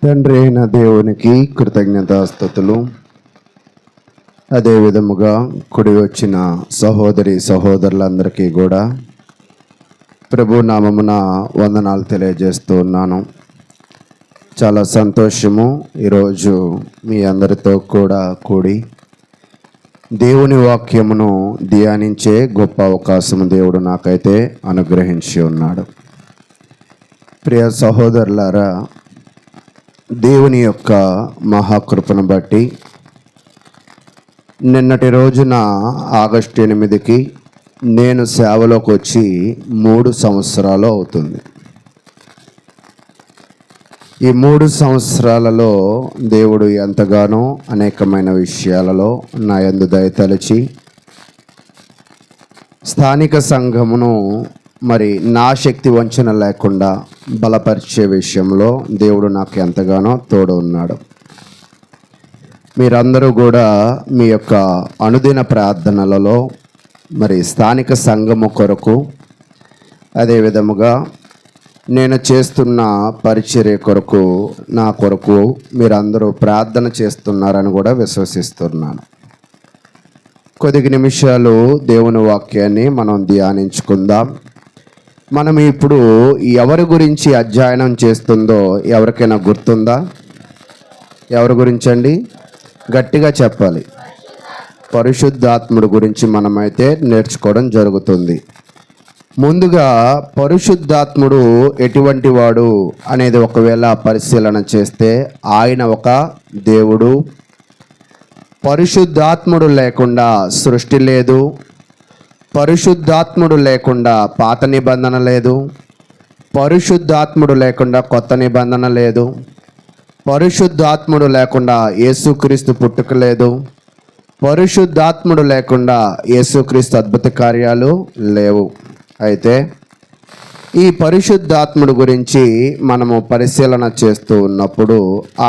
తండ్రి అయిన దేవునికి కృతజ్ఞతాస్తుతులు. అదే విధముగా కూడి వచ్చిన సహోదరి సహోదరులందరికీ కూడా ప్రభు నామమున వందనాలు తెలియజేస్తూ ఉన్నాను. చాలా సంతోషము ఈరోజు మీ అందరితో కూడా కూడి దేవుని వాక్యమును ధ్యానించే గొప్ప అవకాశము దేవుడు నాకైతే అనుగ్రహించి ఉన్నాడు. ప్రియ సహోదరులారా, దేవుని యొక్క మహాకృపను బట్టి నిన్నటి రోజున ఆగస్టు 8కి నేను సేవలోకి వచ్చి 3 సంవత్సరాలు అవుతుంది. ఈ 3 సంవత్సరాలలో దేవుడు ఎంతగానో అనేకమైన విషయాలలో నా యందు దయతలచి స్థానిక సంఘమును మరి నా శక్తి వంచన లేకుండా బలపరిచే విషయంలో దేవుడు నాకు ఎంతగానో తోడు ఉన్నాడు. మీరందరూ కూడా మీ యొక్క అనుదిన ప్రార్థనలలో మరి స్థానిక సంఘము కొరకు, అదేవిధముగా నేను చేస్తున్న పరిచర్య కొరకు, నా కొరకు మీరందరూ ప్రార్థన చేస్తున్నారని కూడా విశ్వసిస్తున్నాను. కొద్ది నిమిషాలు దేవుని వాక్యాన్ని మనం ధ్యానించుకుందాం. మనం ఇప్పుడు ఎవరి గురించి అధ్యయనం చేస్తుందో ఎవరికైనా గుర్తుందా? ఎవరి గురించి అండి? గట్టిగా చెప్పాలి. పరిశుద్ధాత్ముడి గురించి మనమైతే నేర్చుకోవడం జరుగుతుంది. ముందుగా పరిశుద్ధాత్ముడు ఎటువంటి వాడు అనేది ఒకవేళ పరిశీలన చేస్తే, ఆయన ఒక దేవుడు. పరిశుద్ధాత్ముడు లేకుండా సృష్టి లేదు. పరిశుద్ధాత్ముడు లేకుండా పాత నిబంధన లేదు. పరిశుద్ధాత్ముడు లేకుండా కొత్త నిబంధన లేదు. పరిశుద్ధాత్ముడు లేకుండా యేసుక్రీస్తు పుట్టుక లేదు. పరిశుద్ధాత్ముడు లేకుండా యేసుక్రీస్తు అద్భుత కార్యాలు లేవు. అయితే ఈ పరిశుద్ధాత్ముడు గురించి మనము పరిశీలన చేస్తూ ఉన్నప్పుడు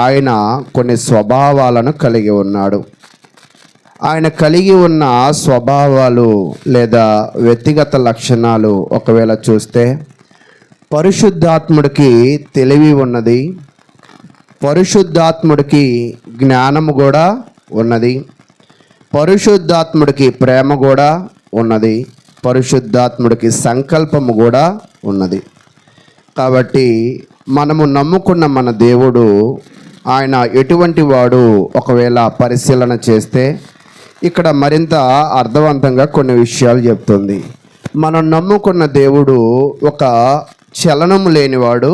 ఆయన కొన్ని స్వభావాలను కలిగి ఉన్నాడు. ఆయన కలిగి ఉన్న స్వభావాలు లేదా వ్యక్తిగత లక్షణాలు ఒకవేళ చూస్తే, పరిశుద్ధాత్ముడికి తెలివి ఉన్నది. పరిశుద్ధాత్ముడికి జ్ఞానము కూడా ఉన్నది. పరిశుద్ధాత్ముడికి ప్రేమ కూడా ఉన్నది. పరిశుద్ధాత్ముడికి సంకల్పము కూడా ఉన్నది. కాబట్టి మనము నమ్ముకున్న మన దేవుడు ఆయన ఎటువంటి వాడు ఒకవేళ పరిశీలన చేస్తే, ఇక్కడ మరింత అర్థవంతంగా కొన్ని విషయాలు చెప్తుంది. మనం నమ్ముకున్న దేవుడు ఒక చలనము లేనివాడు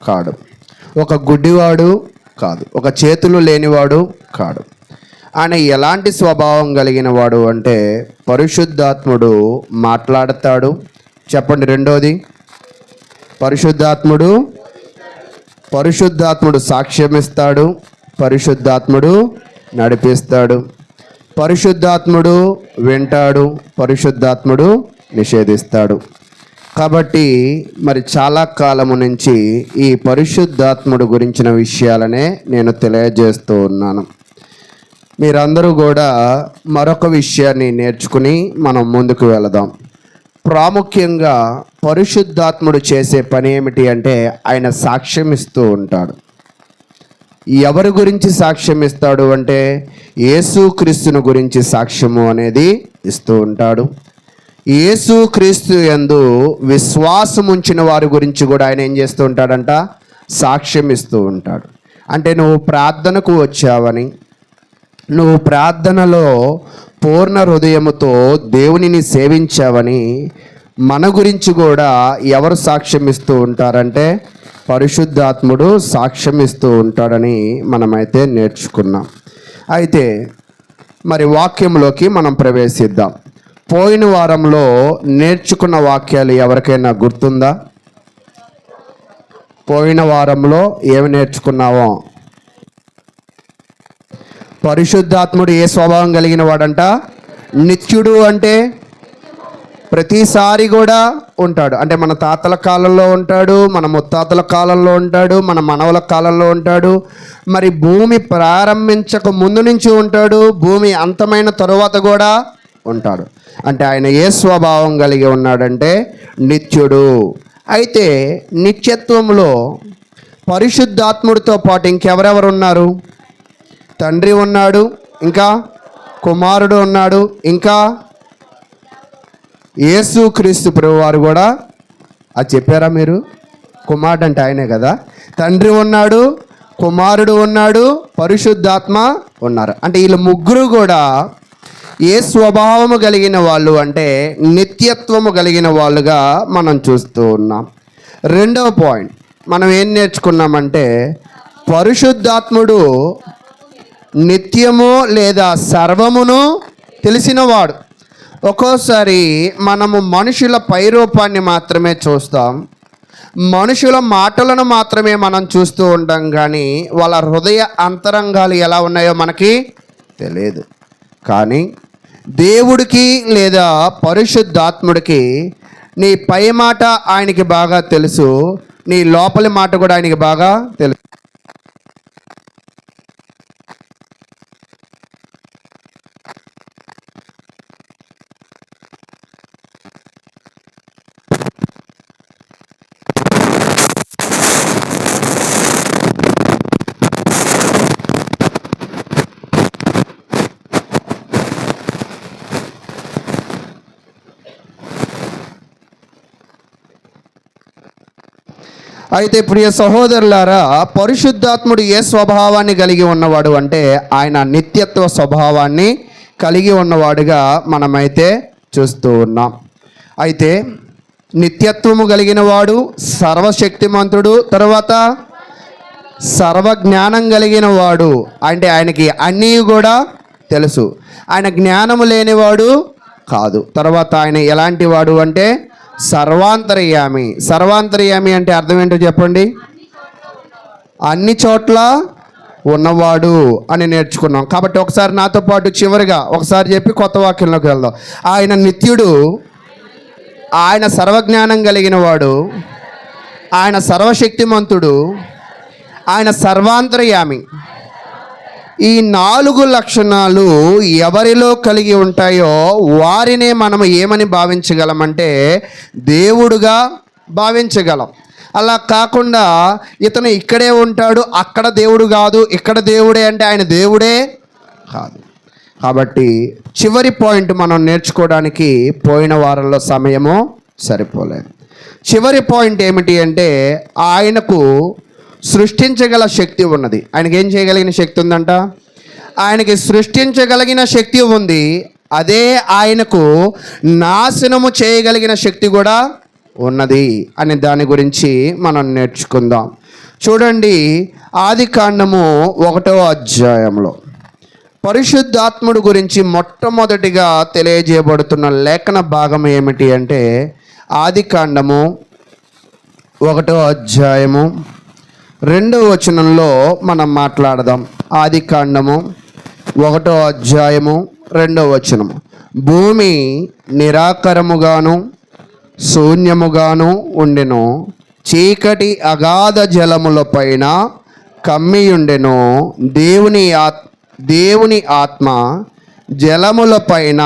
కాడు, ఒక గుడ్డివాడు కాదు, ఒక చేతులు లేనివాడు కాడు. ఆయన ఎలాంటి స్వభావం కలిగిన వాడు అంటే, పరిశుద్ధాత్ముడు మాట్లాడతాడు. చెప్పండి రెండోది, పరిశుద్ధాత్ముడు సాక్ష్యమిస్తాడు. పరిశుద్ధాత్ముడు నడిపిస్తాడు. పరిశుద్ధాత్ముడు వింటాడు. పరిశుద్ధాత్ముడు నిషేధిస్తాడు. కాబట్టి మరి చాలా కాలము నుంచి ఈ పరిశుద్ధాత్ముడు గురించిన విషయాలనే నేను తెలియజేస్తూ ఉన్నాను. మీరందరూ కూడా మరొక విషయాన్ని నేర్చుకుని మనం ముందుకు వెళదాం. ప్రాముఖ్యంగా పరిశుద్ధాత్ముడు చేసే పని ఏమిటి అంటే, ఆయన సాక్ష్యం ఇస్తూ ఉంటాడు. ఎవరి గురించి సాక్ష్యం ఇస్తాడు అంటే, యేసుక్రీస్తుని గురించి సాక్ష్యము అనేది ఇస్తూ ఉంటాడు. యేసుక్రీస్తు యందు విశ్వాసం ఉంచిన వారి గురించి కూడా ఆయన ఏం చేస్తూ ఉంటాడంట? సాక్ష్యం ఇస్తూ ఉంటాడు. అంటే నువ్వు ప్రార్థనకు వచ్చావని, నువ్వు ప్రార్థనలో పూర్ణ హృదయముతో దేవునిని సేవించావని మన గురించి కూడా ఎవరు సాక్ష్యం ఇస్తూ ఉంటారంటే, పరిశుద్ధాత్ముడు సాక్ష్యం ఇస్తూ ఉంటాడని మనమైతే నేర్చుకున్నాం. అయితే మరి వాక్యంలోకి మనం ప్రవేశిద్దాం. పోయిన వారంలో నేర్చుకున్న వాక్యాలు ఎవరికైనా గుర్తుందా? పోయిన వారంలో ఏమి నేర్చుకున్నావో? పరిశుద్ధాత్ముడు ఏ స్వభావం కలిగిన వాడంట? నిత్యుడు. అంటే ప్రతిసారి కూడా ఉంటాడు. అంటే మన తాతల కాలంలో ఉంటాడు, మన ముత్తాతల కాలంలో ఉంటాడు, మన మనవల కాలంలో ఉంటాడు, మరి భూమి ప్రారంభించక ముందు నుంచి ఉంటాడు, భూమి అంతమైన తరువాత కూడా ఉంటాడు. అంటే ఆయన ఏ స్వభావం కలిగి ఉన్నాడంటే నిత్యుడు. అయితే నిత్యత్వంలో పరిశుద్ధాత్ముడితో పాటు ఇంకెవరెవరు ఉన్నారు? తండ్రి ఉన్నాడు, ఇంకా కుమారుడు ఉన్నాడు, ఇంకా యేసుక్రీస్తు ప్రభువారు కూడా. అది చెప్పారా మీరు? కుమారుడు అంటే ఆయనే కదా. తండ్రి ఉన్నాడు, కుమారుడు ఉన్నాడు, పరిశుద్ధాత్మ ఉన్నారు. అంటే వీళ్ళు ముగ్గురు కూడా ఏ స్వభావము కలిగిన వాళ్ళు అంటే నిత్యత్వము కలిగిన వాళ్ళుగా మనం చూస్తూ ఉన్నాం. రెండవ పాయింట్ మనం ఏం నేర్చుకున్నామంటే పరిశుద్ధాత్ముడు నిత్యము లేదా సర్వమును తెలిసినవాడు. ఒక్కోసారి మనము మనుషుల పైరూపాన్ని మాత్రమే చూస్తాం, మనుషుల మాటలను మాత్రమే మనం చూస్తూ ఉంటాం, కానీ వాళ్ళ హృదయ అంతరంగాలు ఎలా ఉన్నాయో మనకి తెలియదు. కానీ దేవుడికి లేదా పరిశుద్ధాత్ముడికి నీ పై మాట ఆయనకి బాగా తెలుసు, నీ లోపలి మాట కూడా ఆయనకి బాగా తెలుసు. అయితే ప్రియ సహోదరులారా, పరిశుద్ధాత్ముడు ఏ స్వభావాన్ని కలిగి ఉన్నవాడు అంటే ఆయన నిత్యత్వ స్వభావాన్ని కలిగి ఉన్నవాడుగా మనమైతే చూస్తూ ఉన్నాం. అయితే నిత్యత్వము కలిగిన వాడు, సర్వశక్తిమంతుడు, తర్వాత సర్వజ్ఞానం కలిగిన వాడు. అంటే ఆయనకి అన్నీ కూడా తెలుసు. ఆయన జ్ఞానము లేనివాడు కాదు. తర్వాత ఆయన ఎలాంటి వాడు అంటే సర్వాంతర్యామి. సర్వాంతర్యామి అంటే అర్థం ఏంటో చెప్పండి? అన్ని చోట్ల ఉన్నవాడు అని నేర్చుకున్నాం. కాబట్టి ఒకసారి నాతో పాటు చివరిగా ఒకసారి చెప్పి కొత్త వాక్యంలోకి వెళ్దాం. ఆయన నిత్యుడు, ఆయన సర్వజ్ఞానం కలిగిన వాడు, ఆయన సర్వశక్తిమంతుడు, ఆయన సర్వాంతర్యామి. ఈ 4 లక్షణాలు ఎవరిలో కలిగి ఉంటాయో వారినే మనం ఏమని భావించగలమంటే దేవుడుగా భావించగలం. అలా కాకుండా ఇతను ఇక్కడే ఉంటాడు, అక్కడ దేవుడు కాదు, ఇక్కడ దేవుడే అంటే ఆయన దేవుడే కాదు. కాబట్టి చివరి పాయింట్ మనం నేర్చుకోవడానికి పోయిన వారంలో సమయము సరిపోలేదు. చివరి పాయింట్ ఏమిటి అంటే ఆయనకు సృష్టించగల శక్తి ఉన్నది. ఆయనకి ఏం చేయగలిగిన శక్తి ఉందంట? ఆయనకి సృష్టించగలిగిన శక్తి ఉంది. అదే ఆయనకు నాశనము చేయగలిగిన శక్తి కూడా ఉన్నది అని దాని గురించి మనం నేర్చుకుందాం. చూడండి, ఆదికాండము 1వ అధ్యాయంలో పరిశుద్ధాత్ముడు గురించి మొట్టమొదటిగా తెలియజేయబడుతున్న లేఖన భాగం ఏమిటి అంటే ఆదికాండము 1వ అధ్యాయము 2వ వచనంలో మనం మాట్లాడదాం. ఆదికాండము 1వ అధ్యాయము 2వ వచనము. భూమి నిరాకరముగాను శూన్యముగాను ఉండెను, చీకటి అగాధ జలముల పైన కమ్మియుండెను, దేవుని ఆత్మ జలముల పైన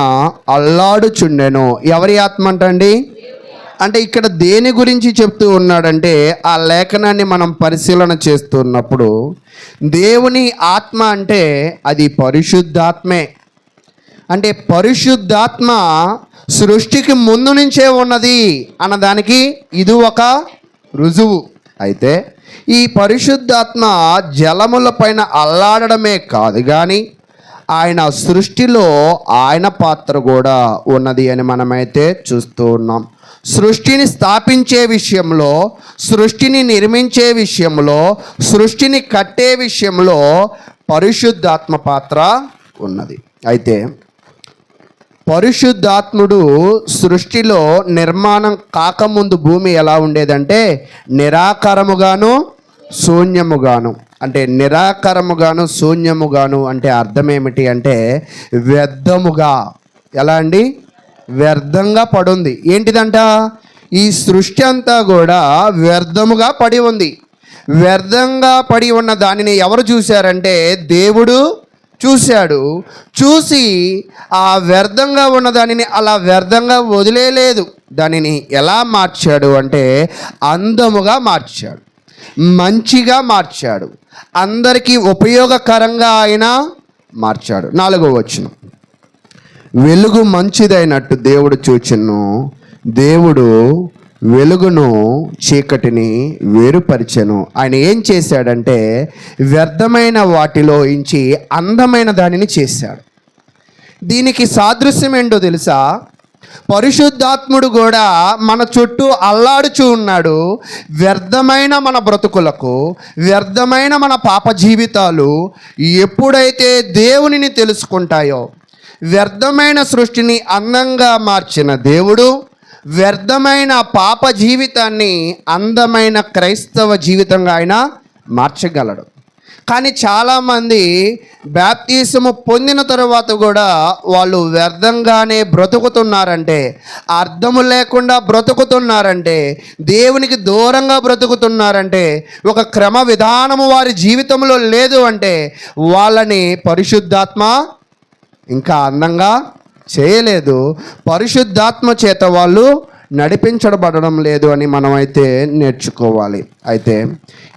అల్లాడుచుండెను. ఎవరి ఆత్మ అంటండి? అంటే ఇక్కడ దేని గురించి చెప్తూ ఉన్నాడంటే ఆ లేఖనాన్ని మనం పరిశీలన చేస్తున్నప్పుడు దేవుని ఆత్మ అంటే అది పరిశుద్ధాత్మే. అంటే పరిశుద్ధాత్మ సృష్టికి ముందు నుంచే ఉన్నది అన్నదానికి ఇది ఒక రుజువు. అయితే ఈ పరిశుద్ధాత్మ జలముల పైన అల్లాడడమే కాదు కానీ ఆయన సృష్టిలో ఆయన పాత్ర కూడా ఉన్నది అని మనమైతే చూస్తూ ఉన్నాం. సృష్టిని స్థాపించే విషయంలో, సృష్టిని నిర్మించే విషయంలో, సృష్టిని కట్టే విషయంలో పరిశుద్ధాత్మ పాత్ర ఉన్నది. అయితే పరిశుద్ధాత్ముడు సృష్టిలో నిర్మాణం కాకముందు భూమి ఎలా ఉండేదంటే నిరాకారముగాను శూన్యముగాను. అంటే నిరాకారముగాను శూన్యముగాను అంటే అర్థం ఏమిటి అంటే వ్యర్థముగా. ఎలా అండి? వ్యర్థంగా పడుంది. ఏంటిదంట? ఈ సృష్టి అంతా కూడా వ్యర్థముగా పడి ఉంది. వ్యర్థంగా పడి ఉన్న దానిని ఎవరు చూశారంటే దేవుడు చూశాడు. చూసి ఆ వ్యర్థంగా ఉన్న దానిని అలా వ్యర్థంగా వదిలేయలేదు. దానిని ఎలా మార్చాడు అంటే అందముగా మార్చాడు. మంచిగా మార్చాడు, అందరికీ ఉపయోగకరంగా ఆయన మార్చాడు. 4వ వచనం, వెలుగు మంచిదైనట్టు దేవుడు చూచెను, దేవుడు వెలుగును చీకటిని వేరుపరిచెను. ఆయన ఏం చేశాడంటే వ్యర్థమైన వాటిలో ఇంచి అందమైన దానిని చేశాడు. దీనికి సాదృశ్యం ఏంటో తెలుసా? పరిశుద్ధాత్ముడు కూడా మన చుట్టూ అల్లాడుచూ ఉన్నాడు. వ్యర్థమైన మన బ్రతుకులకు, వ్యర్థమైన మన పాప జీవితాలు ఎప్పుడైతే దేవునిని తెలుసుకుంటాయో, వ్యర్థమైన సృష్టిని అందంగా మార్చిన దేవుడు వ్యర్థమైన పాప జీవితాన్ని అందమైన క్రైస్తవ జీవితంగా ఆయన మార్చగలడు. కానీ చాలామంది బాప్తిసము పొందిన తరువాత కూడా వాళ్ళు వ్యర్థంగానే బ్రతుకుతున్నారంటే, అర్థము లేకుండా బ్రతుకుతున్నారంటే, దేవునికి దూరంగా బ్రతుకుతున్నారంటే, ఒక క్రమ విధానము వారి జీవితంలో లేదు అంటే వాళ్ళని పరిశుద్ధాత్మ ఇంకా అందంగా చేయలేదు, పరిశుద్ధాత్మ చేత వాళ్ళు నడిపించబడడం లేదు అని మనమైతే నేర్చుకోవాలి. అయితే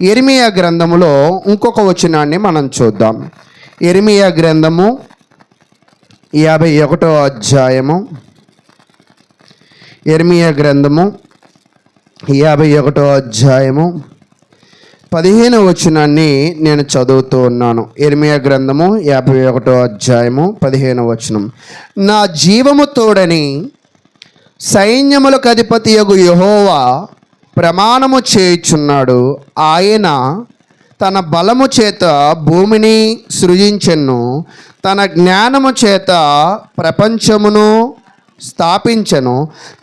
యెరెమీయా గ్రంథములో ఇంకొక వచనాన్ని మనం చూద్దాం. యెరెమీయా గ్రంథము 51వ అధ్యాయము, యెరెమీయా గ్రంథము 51వ అధ్యాయము 15వ వచనాన్ని నేను చదువుతూ ఉన్నాను. యెరెమీయా గ్రంథము 51వ అధ్యాయము 15వ వచనం, నా జీవము తోడని సైన్యములకు అధిపతియగు యెహోవా ప్రమాణము చేయుచున్నాడు, ఆయన తన బలము చేత భూమిని సృజించెను, తన జ్ఞానము చేత ప్రపంచమును స్థాపించెను,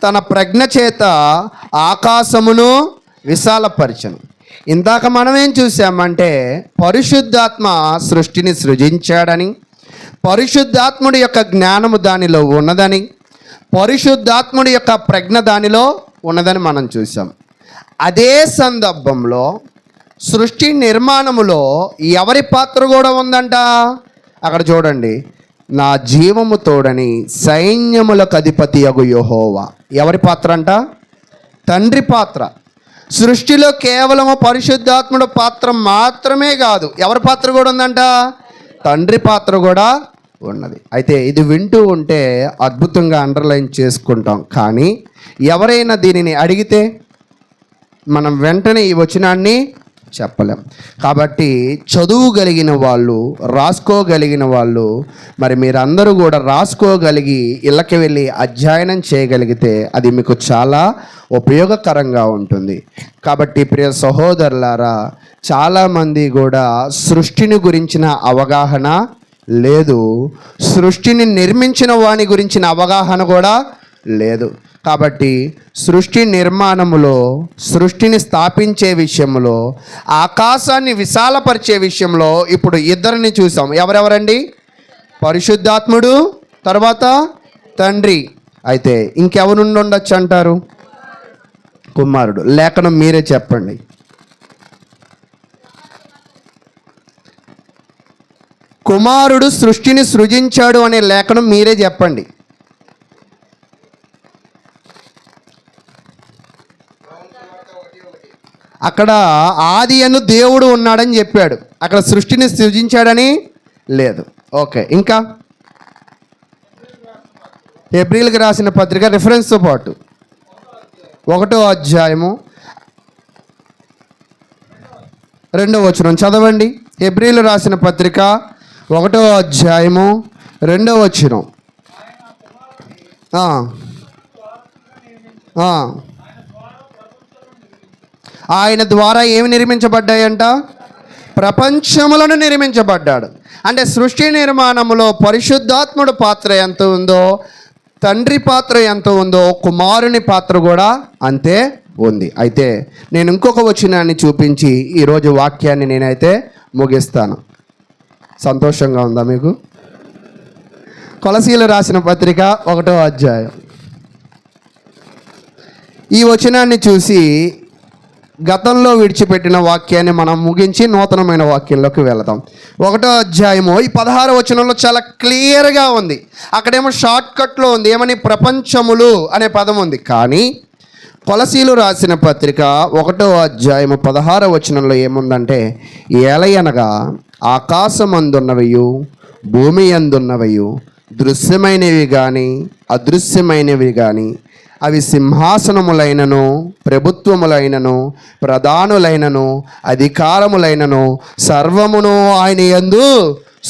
తన ప్రజ్ఞ చేత ఆకాశమును విశాలపరచెను. ఇందాక మనం ఏం చూసామంటే పరిశుద్ధాత్మ సృష్టిని సృజించాడని, పరిశుద్ధాత్ముడి యొక్క జ్ఞానము దానిలో ఉన్నదని, పరిశుద్ధాత్ముడి యొక్క ప్రజ్ఞ దానిలో ఉన్నదని మనం చూసాం. అదే సందర్భంలో సృష్టి నిర్మాణములో ఎవరి పాత్ర కూడా ఉందంట? అక్కడ చూడండి, నా జీవము తోడని సైన్యములకు అధిపతియగు యెహోవా. ఎవరి పాత్ర అంట? తండ్రి పాత్ర. సృష్టిలో కేవలము పరిశుద్ధాత్ముడు పాత్ర మాత్రమే కాదు, ఎవరి పాత్ర కూడా ఉందంట? తండ్రి పాత్ర కూడా ఉన్నది. అయితే ఇది వింటూ ఉంటే అద్భుతంగా అండర్లైన్ చేసుకుంటాం, కానీ ఎవరైనా దీనిని అడిగితే మనం వెంటనే ఈ వచనాన్ని చెప్పలేం. కాబట్టి చదువుగలిగిన వాళ్ళు, రాసుకోగలిగిన వాళ్ళు, మరి మీరందరూ కూడా రాసుకోగలిగి ఇళ్ళకి వెళ్ళి అధ్యయనం చేయగలిగితే అది మీకు చాలా ఉపయోగకరంగా ఉంటుంది. కాబట్టి ప్రియ సహోదరులారా, చాలామంది కూడా సృష్టిని గురించిన అవగాహన లేదు, సృష్టిని నిర్మించిన వాని గురించిన అవగాహన కూడా లేదు. కాబట్టి సృష్టి నిర్మాణములో, సృష్టిని స్థాపించే విషయంలో, ఆకాశాన్ని విశాలపరిచే విషయంలో ఇప్పుడు ఇద్దరిని చూసాం. ఎవరెవరండి? పరిశుద్ధాత్ముడు, తర్వాత తండ్రి. అయితే ఇంకెవరుండి ఉండొచ్చు అంటారు? కుమారుడు. లేఖనం మీరే చెప్పండి. కుమారుడు సృష్టిని సృజించాడు అనే లేఖనం మీరే చెప్పండి. అక్కడ ఆది అను దేవుడు ఉన్నాడని చెప్పాడు, అక్కడ సృష్టిని సృజించాడని లేదు. ఓకే, ఇంకా హెబ్రీయులకు రాసిన పత్రిక రిఫరెన్స్తో పాటు 1వ అధ్యాయము 2వ వచనం చదవండి. హెబ్రీయులు రాసిన పత్రిక 1వ అధ్యాయము 2వ వచనం. ఆయన ద్వారా ఏమి నిర్మించబడ్డాయంట? ప్రపంచములను నిర్మించబడ్డాడు. అంటే సృష్టి నిర్మాణంలో పరిశుద్ధాత్ముడు పాత్ర ఎంత ఉందో, తండ్రి పాత్ర ఎంత ఉందో, కుమారుని పాత్ర కూడా అంతే ఉంది. అయితే నేను ఇంకొక వచనాన్ని చూపించి ఈరోజు వాక్యాన్ని నేనైతే ముగిస్తాను. సంతోషంగా ఉందా మీకు? కొలసీలు రాసిన పత్రిక 1వ అధ్యాయం. ఈ వచనాన్ని చూసి గతంలో విడిచిపెట్టిన వాక్యాన్ని మనం ముగించి నూతనమైన వాక్యంలోకి వెళదాం. 1వ అధ్యాయము ఈ 16వ వచనంలో చాలా క్లియర్గా ఉంది. అక్కడేమో షార్ట్ కట్లో ఉంది, ఏమని? ప్రపంచములు అనే పదం ఉంది. కానీ కొలసీలు రాసిన పత్రిక 1వ అధ్యాయము 16వ వచనంలో ఏముందంటే, ఏలయనగా ఆకాశమందున్నవయు భూమి అందున్నవయు దృశ్యమైనవి కానీ అదృశ్యమైనవి కానీ అవి సింహాసనములైనను ప్రభుత్వములైనను ప్రధానులైనను అధికారములైనను సర్వమును ఆయన యందు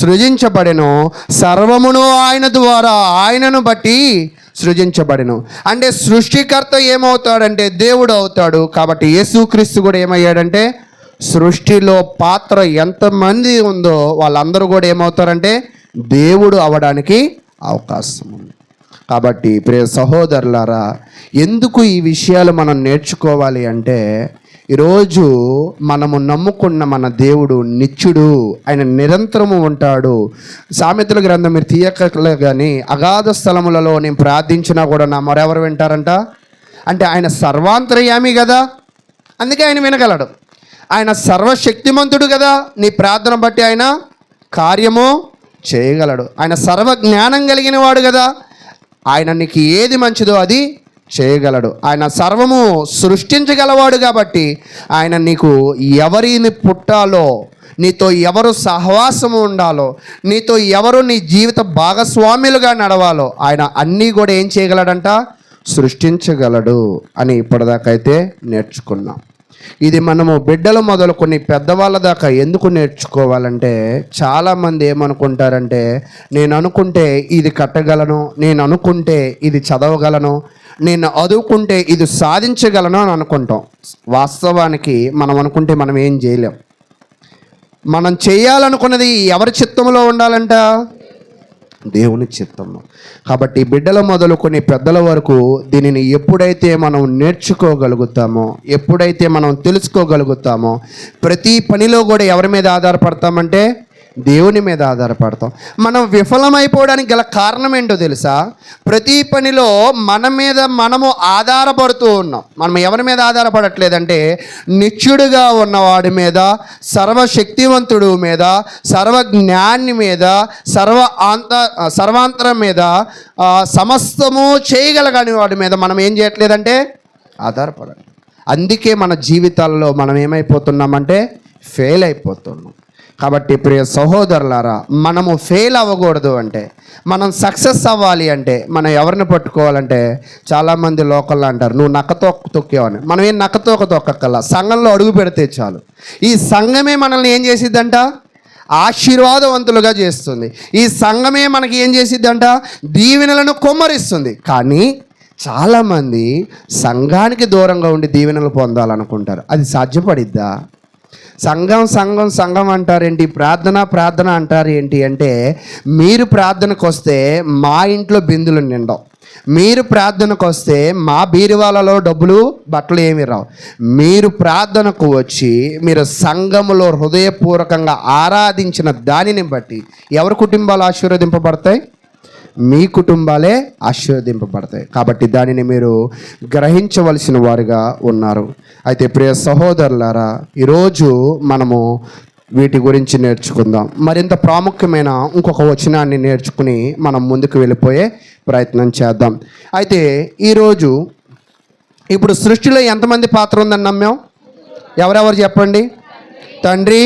సృజించబడెను, సర్వమును ఆయన ద్వారా ఆయనను బట్టి సృజించబడెను. అంటే సృష్టికర్త ఏమవుతాడంటే దేవుడు అవుతాడు. కాబట్టి యేసుక్రీస్తు కూడా ఏమయ్యాడంటే సృష్టిలో పాత్ర ఎంతమంది ఉందో వాళ్ళందరూ కూడా ఏమవుతారంటే దేవుడు అవడానికి అవకాశం ఉంది. కాబట్టి ప్రియ సహోదరులారా, ఎందుకు ఈ విషయాలు మనం నేర్చుకోవాలి అంటే, ఈరోజు మనము నమ్ముకున్న మన దేవుడు నిత్యుడు, ఆయన నిరంతరము ఉంటాడు. సామెతల గ్రంథం మీరు తీయకలే కానీ అగాధ స్థలములలో నేను ప్రార్థించినా కూడా నా మరెవరు వింటారంట అంటే ఆయన సర్వాంతర్యామి కదా, అందుకే ఆయన వినగలడు. ఆయన సర్వశక్తిమంతుడు కదా, నీ ప్రార్థన బట్టి ఆయన కార్యము చేయగలడు. ఆయన సర్వజ్ఞానం కలిగిన వాడు కదా, ఆయన నీకు ఏది మంచిదో అది చేయగలడు. ఆయన సర్వము సృష్టించగలవాడు కాబట్టి ఆయన నీకు ఎవరిని పుట్టాలో, నీతో ఎవరు సహవాసము ఉండాలో, నీతో ఎవరు నీ జీవిత భాగస్వాములుగా నడవాలో ఆయన అన్నీ కూడా ఏం చేయగలడంట, సృష్టించగలడు అని ఇప్పటిదాకైతే నేర్చుకున్నాం. ఇది మనము బిడ్డలు మొదలుకొని పెద్దవాళ్ళ దాకా ఎందుకు నేర్చుకోవాలంటే, చాలామంది ఏమనుకుంటారంటే, నేను అనుకుంటే ఇది కట్టగలను, నేను అనుకుంటే ఇది చదవగలను, నేను అదువుకుంటే ఇది సాధించగలను అని అనుకుంటాం. వాస్తవానికి మనం అనుకుంటే మనం ఏం చేయలేం. మనం చేయాలనుకున్నది ఎవరి చిత్తంలో ఉండాలంట, దేవుని చిత్తము. కాబట్టి బిడ్డల మొదలుకొని పెద్దల వరకు దీనిని ఎప్పుడైతే మనం నేర్చుకోగలుగుతామో, ఎప్పుడైతే మనం తెలుసుకోగలుగుతామో, ప్రతి పనిలో కూడా ఎవరి మీద ఆధారపడతామంటే దేవుని మీద ఆధారపడతాం. మనం విఫలమైపోవడానికి గల కారణం ఏంటో తెలుసా? ప్రతి పనిలో మన మీద మనము ఆధారపడుతూ ఉన్నాం. మనం ఎవరి మీద ఆధారపడట్లేదంటే నిత్యుడుగా ఉన్నవాడి మీద, సర్వశక్తివంతుడు మీద, సర్వజ్ఞాని మీద, సర్వాంతరం మీద, సమస్తము చేయగలగని వాడి మీద మనం ఏం చేయట్లేదంటే ఆధారపడాలి. అందుకే మన జీవితాల్లో మనం ఏమైపోతున్నామంటే ఫెయిల్ అయిపోతున్నాం. కాబట్టి ప్రియ సహోదరులారా, మనము ఫెయిల్ అవ్వకూడదు అంటే, మనం సక్సెస్ అవ్వాలి అంటే మనం ఎవరిని పట్టుకోవాలంటే, చాలామంది లోకల్లో అంటారు నువ్వు నక్కతోక తొక్కేవని. మనం ఏం నక్కతోక తొక్కక్కల్లా, సంఘంలో అడుగు పెడితే చాలు. ఈ సంఘమే మనల్ని ఏం చేసిద్దంట, ఆశీర్వాదవంతులుగా చేస్తుంది. ఈ సంఘమే మనకి ఏం చేసిద్దంట, దీవెనలను కొమ్మరిస్తుంది. కానీ చాలామంది సంఘానికి దూరంగా ఉండి దీవెనలు పొందాలనుకుంటారు. అది సాధ్యపడిద్దా? సంఘం అంటారేంటి, ప్రార్థన అంటారు ఏంటి అంటే, మీరు ప్రార్థనకు వస్తే మా ఇంట్లో బిందులు నిండవు, మీరు ప్రార్థనకు వస్తే మా బీరువాలలో డబ్బులు బట్టలు ఏమి రావు. మీరు ప్రార్థనకు వచ్చి మీరు సంఘములో హృదయపూర్వకంగా ఆరాధించిన దానిని బట్టి ఎవరి కుటుంబాలు ఆశీర్వదింపబడతాయి? మీ కుటుంబాలే ఆశీర్వదింపబడతాయి. కాబట్టి దానిని మీరు గ్రహించవలసిన వారుగా ఉన్నారు. అయితే ప్రియ సహోదరులారా, ఈరోజు మనము వీటి గురించి నేర్చుకుందాం. మరింత ప్రాముఖ్యమైన ఇంకొక వచనాన్ని నేర్చుకుని మనం ముందుకు వెళ్ళిపోయే ప్రయత్నం చేద్దాం. అయితే ఈరోజు ఇప్పుడు సృష్టిలో ఎంతమంది పాత్ర ఉందని నమ్మాం? ఎవరెవరు చెప్పండి? తండ్రి,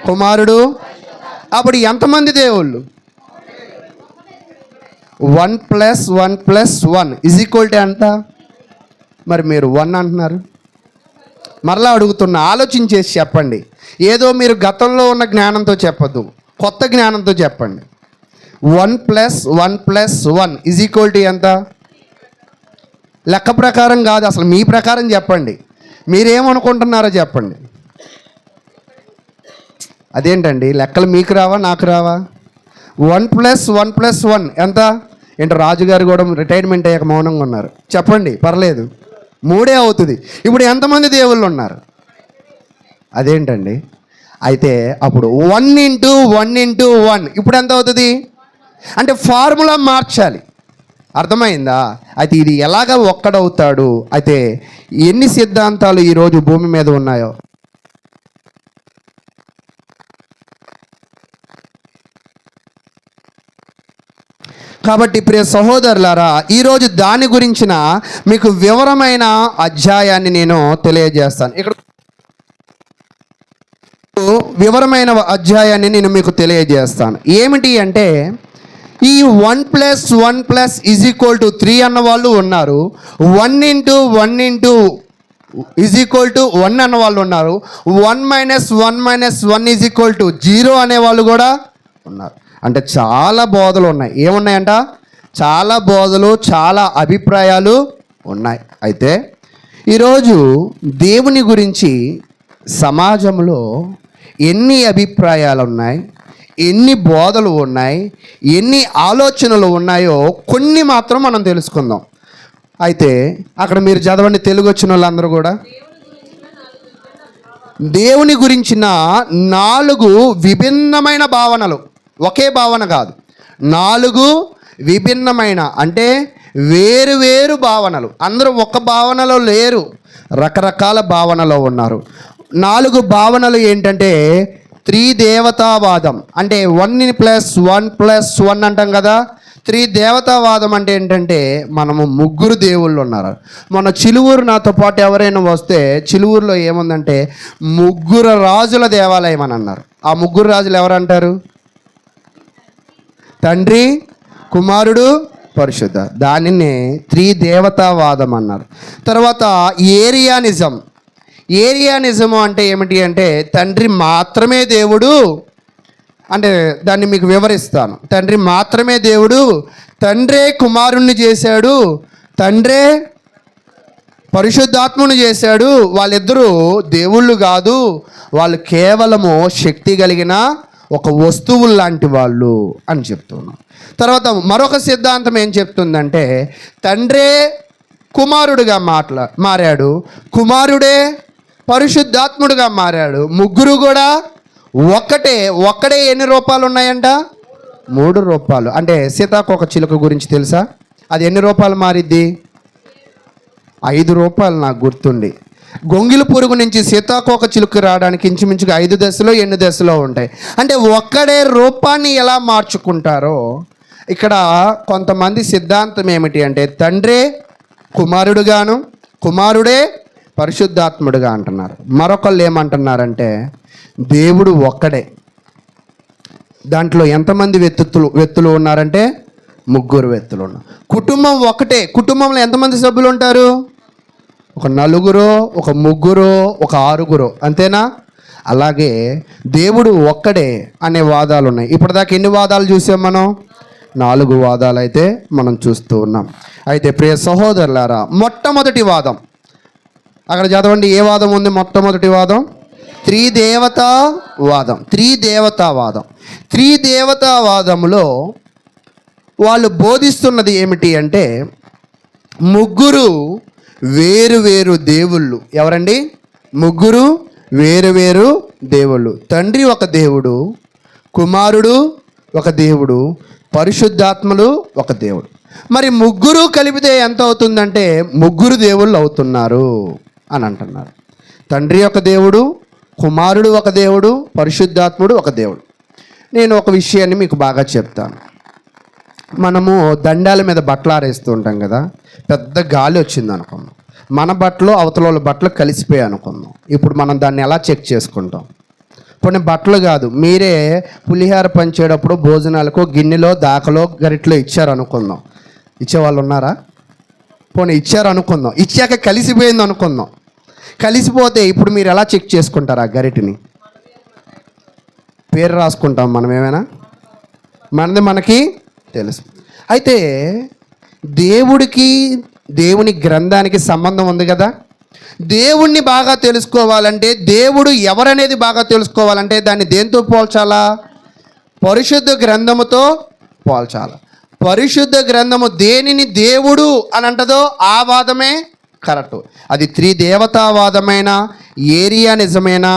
కుమారుడు. అప్పుడు ఎంతమంది దేవుళ్ళు? 1 + 1 + 1 = ఎంత? మరి మీరు 1 అంటున్నారు. మరలా అడుగుతున్నా, ఆలోచించేసి చెప్పండి. ఏదో మీరు గతంలో ఉన్న జ్ఞానంతో చెప్పద్దు, కొత్త జ్ఞానంతో చెప్పండి. 1 + 1 + 1 ఎంత? లెక్క ప్రకారం కాదు, అసలు మీ ప్రకారం చెప్పండి. మీరేమనుకుంటున్నారో చెప్పండి. అదేంటండి లెక్కలు మీకు రావా, నాకు రావా? 1 + 1 + 1 ఎంత? ఏంటో రాజుగారు కూడా రిటైర్మెంట్ అయ్యాక మౌనంగా ఉన్నారు. చెప్పండి, పర్లేదు, 3 అవుతుంది. ఇప్పుడు ఎంతమంది దేవుళ్ళు ఉన్నారు? అదేంటండి? అయితే అప్పుడు 1 × 1 × 1 ఇప్పుడు ఎంత అవుతుంది అంటే ఫార్ములా మార్చాలి. అర్థమైందా? అయితే ఇది ఎలాగ ఒక్కడవుతాడు? అయితే ఎన్ని సిద్ధాంతాలు ఈరోజు భూమి మీద ఉన్నాయో, కాబట్టి ప్రియ సహోదరులారా, ఈరోజు దాని గురించిన మీకు వివరమైన అధ్యాయాన్ని నేను తెలియజేస్తాను. ఇక్కడ వివరమైన అధ్యాయాన్ని నేను మీకు తెలియజేస్తాను. ఏమిటి అంటే, ఈ 1+1+3 అన్న వాళ్ళు ఉన్నారు, 1 అన్న వాళ్ళు ఉన్నారు, 1-1-1 అనే వాళ్ళు కూడా ఉన్నారు. అంటే చాలా బోధలు ఉన్నాయి. ఏమున్నాయంట? చాలా బోధలు, చాలా అభిప్రాయాలు ఉన్నాయి. అయితే ఈరోజు దేవుని గురించి సమాజంలో ఎన్ని అభిప్రాయాలు ఉన్నాయి, ఎన్ని బోధలు ఉన్నాయి, ఎన్ని ఆలోచనలు ఉన్నాయో కొన్ని మాత్రం మనం తెలుసుకుందాం. అయితే అక్కడ మీరు చదవండి, తెలుగు వచ్చిన వాళ్ళందరూ కూడా. దేవుని గురించిన 4 విభిన్నమైన భావనలు, ఒకే భావన కాదు, 4 విభిన్నమైన, అంటే వేరు భావనలు. అందరూ ఒక భావనలో లేరు, రకరకాల భావనలో ఉన్నారు. 4 భావనలు ఏంటంటే, త్రిదేవతావాదం, అంటే 1+1+1 అంటాం కదా. త్రిదేవతావాదం అంటే ఏంటంటే, మనము 3 దేవుళ్ళు ఉన్నారు. మన చిలువూరు నాతో పాటు ఎవరైనా వస్తే, చిలువూరులో ఏముందంటే 3 రాజుల దేవాలయం అని అన్నారు. ఆ 3 రాజులు ఎవరంటారు? తండ్రి, కుమారుడు, పరిశుద్ధ. దానినే త్రిదేవతావాదం అన్నారు. తర్వాత ఏరియానిజం అంటే ఏమిటి అంటే, తండ్రి మాత్రమే దేవుడు. అంటే దాన్ని మీకు వివరిస్తాను. తండ్రి మాత్రమే దేవుడు, తండ్రే కుమారుణ్ణి చేశాడు, తండ్రే పరిశుద్ధాత్మను చేశాడు, వాళ్ళిద్దరూ దేవుళ్ళు కాదు, వాళ్ళు కేవలము శక్తి కలిగిన ఒక వస్తువులు లాంటి వాళ్ళు అని చెప్తున్నాం. తర్వాత మరొక సిద్ధాంతం ఏం చెప్తుందంటే, తండ్రే కుమారుడిగా మారాడు, కుమారుడే పరిశుద్ధాత్ముడిగా మారాడు, 3 కూడా ఒక్కడే. ఎన్ని రూపాలు ఉన్నాయంట? 3 రూపాలు. అంటే సీతాకోక చిలుక గురించి తెలుసా? అది ఎన్ని రూపాయలు మారిద్ది? 5 రూపాయలు నాకు గుర్తుండి. గొంగిలి పురుగు నుంచి సీతాకోక చిలుక రావడానికి ఇంచుమించుగా 5 దశలో 8 దశలో ఉంటాయి. అంటే ఒక్కడే రూపాన్ని ఎలా మార్చుకుంటారో, ఇక్కడ కొంతమంది సిద్ధాంతం ఏమిటి అంటే, తండ్రే కుమారుడుగాను, కుమారుడే పరిశుద్ధాత్ముడుగా అంటున్నారు. మరొకళ్ళు ఏమంటున్నారంటే, దేవుడు ఒక్కడే. దాంట్లో ఎంతమంది వ్యక్తులు ఉన్నారంటే 3 వ్యక్తులు ఉన్నారు. కుటుంబం ఒకటే. కుటుంబంలో ఎంతమంది సభ్యులు ఉంటారు? ఒక 4, ఒక 3, ఒక 6, అంతేనా? అలాగే దేవుడు ఒక్కడే అనే వాదాలు ఉన్నాయి. ఇప్పటిదాకా ఎన్ని వాదాలు చూసాం మనం? 4 వాదాలు అయితే మనం చూస్తూ ఉన్నాం. అయితే ప్రియ సహోదరులారా, మొట్టమొదటి వాదం అక్కడ చదవండి. ఏ వాదం ఉంది? మొట్టమొదటి వాదం త్రిదేవతావాదం. త్రిదేవతావాదంలో వాళ్ళు బోధిస్తున్నది ఏమిటి అంటే, 3 వేరు దేవుళ్ళు. ఎవరండి? 3 వేరు దేవుళ్ళు. తండ్రి ఒక దేవుడు, కుమారుడు ఒక దేవుడు, పరిశుద్ధాత్మలు ఒక దేవుడు. మరి 3 కలిపితే ఎంత అవుతుందంటే 3 దేవుళ్ళు అవుతున్నారు అని అంటున్నారు. తండ్రి ఒక దేవుడు, కుమారుడు ఒక దేవుడు, పరిశుద్ధాత్ముడు ఒక దేవుడు. నేను ఒక విషయాన్ని మీకు బాగా చెప్తాను. మనము దండాల మీద బట్టలు ఆరేస్తూ ఉంటాం కదా. పెద్ద గాలి వచ్చింది అనుకుందాం, మన బట్టలు అవతల వాళ్ళ బట్టలు కలిసిపోయాయి అనుకుందాం. ఇప్పుడు మనం దాన్ని ఎలా చెక్ చేసుకుంటాం? కొన్ని బట్టలు కాదు, మీరే పులిహార పంచేటప్పుడు భోజనాలకు గిన్నెలో, దాకలో, గరిట్లో ఇచ్చారు అనుకుందాం. ఇచ్చేవాళ్ళు ఉన్నారా? పోనీ ఇచ్చారు అనుకుందాం, ఇచ్చాక కలిసిపోయింది అనుకుందాం. కలిసిపోతే ఇప్పుడు మీరు ఎలా చెక్ చేసుకుంటారు? ఆ గరిటిని పేరు రాసుకుంటాం మనం. ఏమైనా మనది మనకి తెలుసు. అయితే దేవుని గ్రంథానికి సంబంధం ఉంది కదా. దేవుణ్ణి బాగా తెలుసుకోవాలంటే, దేవుడు ఎవరనేది బాగా తెలుసుకోవాలంటే దాన్ని దేంతో పోల్చాలా? పరిశుద్ధ గ్రంథముతో పోల్చాలి. పరిశుద్ధ గ్రంథము దేనిని దేవుడు అని అంటదో ఆ వాదమే కరెక్ట్. అది త్రిదేవతావాదమైన, ఏరియానిజమైనా,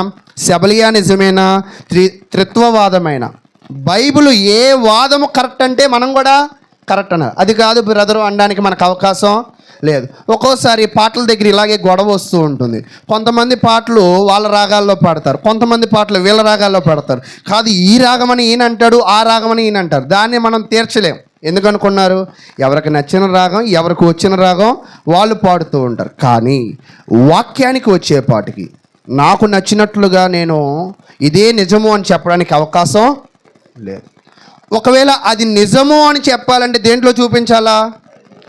సెబలియానిజమైనా, త్రిత్వవాదమైన, బైబిల్ ఏ వాదము కరెక్ట్ అంటే మనం కూడా కరెక్ట్ అన్నారు. అది కాదు బ్రదరు అనడానికి మనకు అవకాశం లేదు. ఒక్కోసారి పాటల దగ్గర ఇలాగే గొడవ వస్తూ ఉంటుంది. కొంతమంది పాటలు వాళ్ళ రాగాల్లో పాడతారు, కొంతమంది పాటలు వీళ్ళ రాగాల్లో పాడతారు. కాదు ఈ రాగమని ఈయన అంటాడు, ఆ రాగమని ఈయన అంటారు. దాన్ని మనం తీర్చలేం. ఎందుకనుకున్నారు? ఎవరికి నచ్చిన రాగం, ఎవరికి వచ్చిన రాగం వాళ్ళు పాడుతూ ఉంటారు. కానీ వాక్యానికి వచ్చేపాటికి నాకు నచ్చినట్లుగా నేను ఇదే నిజము అని చెప్పడానికి అవకాశం లేదు. ఒకవేళ అది నిజము అని చెప్పాలంటే దేంట్లో చూపించాలా?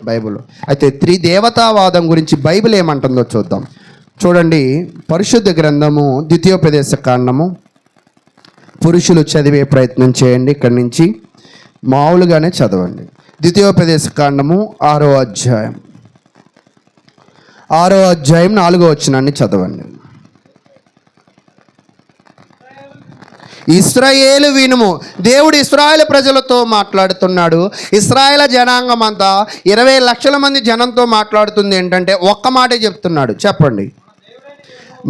బైబిల్. అయితే త్రిదేవతావాదం గురించి బైబిల్ ఏమంటుందో చూద్దాం. చూడండి, పరిశుద్ధ గ్రంథము ద్వితీయోపదేశ కాండము. పురుషులు చదివే ప్రయత్నం చేయండి, ఇక్కడి నుంచి మామూలుగానే చదవండి. ద్వితీయోపదేశ కాండము 6వ అధ్యాయం 4వ వచనాన్ని చదవండి. ఇశ్రాయేలు వినుము. దేవుడు ఇశ్రాయేలు ప్రజలతో మాట్లాడుతున్నాడు. ఇశ్రాయేల్ జనాంగం అంతా 20 లక్షల మంది జనంతో మాట్లాడుతుంది. ఏంటంటే ఒక్క మాటే చెప్తున్నాడు. చెప్పండి.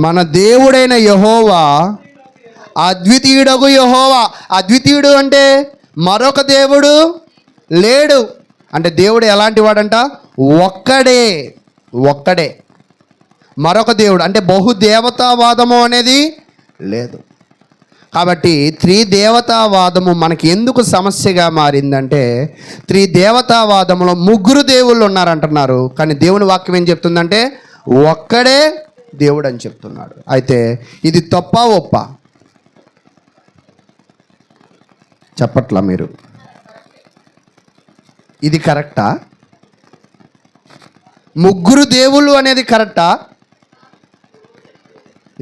మన దేవుడైన యెహోవా అద్వితీయుడగు యెహోవా. అద్వితీయుడు అంటే మరొక దేవుడు లేడు. అంటే దేవుడు ఎలాంటి వాడంట? ఒక్కడే. మరొక దేవుడు అంటే బహుదేవతావాదము అనేది లేదు. కాబట్టి త్రిదేవతావాదము మనకి ఎందుకు సమస్యగా మారిందంటే, త్రిదేవతావాదములో 3 దేవుళ్ళు ఉన్నారంటున్నారు. కానీ దేవుని వాక్యం ఏం చెప్తుందంటే ఒక్కడే దేవుడు అని చెప్తున్నాడు. అయితే ఇది తప్పా ఒప్పా? చెప్పట్లా మీరు? ఇది కరెక్టా? 3 దేవుళ్ళు అనేది కరెక్టా?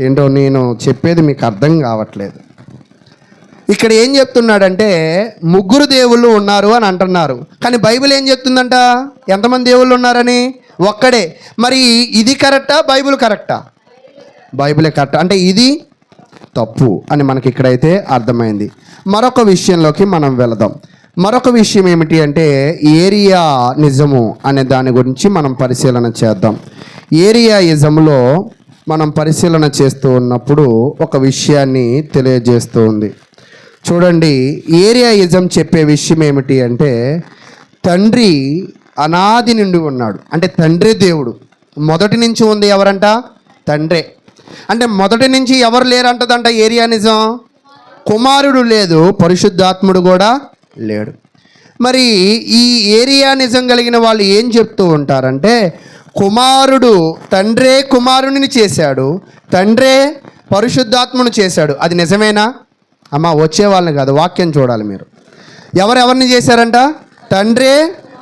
ఏంటో నేను చెప్పేది మీకు అర్థం కావట్లేదు. ఇక్కడ ఏం చెప్తున్నాడంటే 3 దేవుళ్ళు ఉన్నారు అని అంటున్నారు. కానీ బైబిల్ ఏం చెప్తుందంట? ఎంతమంది దేవుళ్ళు ఉన్నారని? ఒక్కడే. మరి ఇది కరెక్టా? బైబిల్ కరెక్టా? బైబిలే కరెక్ట్. అంటే ఇది తప్పు అని మనకి ఇక్కడైతే అర్థమైంది. మరొక విషయంలోకి మనం వెళదాం. మరొక విషయం ఏమిటి అంటే ఏరియా నిజము అనే దాని గురించి మనం పరిశీలన చేద్దాం. ఏరియా ఇజంలో మనం పరిశీలన చేస్తూ ఉన్నప్పుడు ఒక విషయాన్ని తెలియజేస్తూ ఉంది. చూడండి, ఏరియా ఇజం చెప్పే విషయం ఏమిటి అంటే తండ్రి అనాది నుండి ఉన్నాడు. అంటే తండ్రి దేవుడు. మొదటి నుంచి ఉంది ఎవరంట? తండ్రే. అంటే మొదటి నుంచి ఎవరు లేరంటదంట ఏరియానిజం. కుమారుడు లేదు, పరిశుద్ధాత్ముడు కూడా లేడు. మరి ఈ ఏరియానిజం కలిగిన వాళ్ళు ఏం చెప్తూ ఉంటారంటే కుమారుడు తండ్రే కుమారుడిని చేశాడు, తండ్రే పరిశుద్ధాత్మను చేశాడు. అది నిజమేనా? అమ్మ వచ్చే వాళ్ళని కాదు, వాక్యం చూడాలి మీరు. ఎవరెవరిని చేశారంట? తండ్రే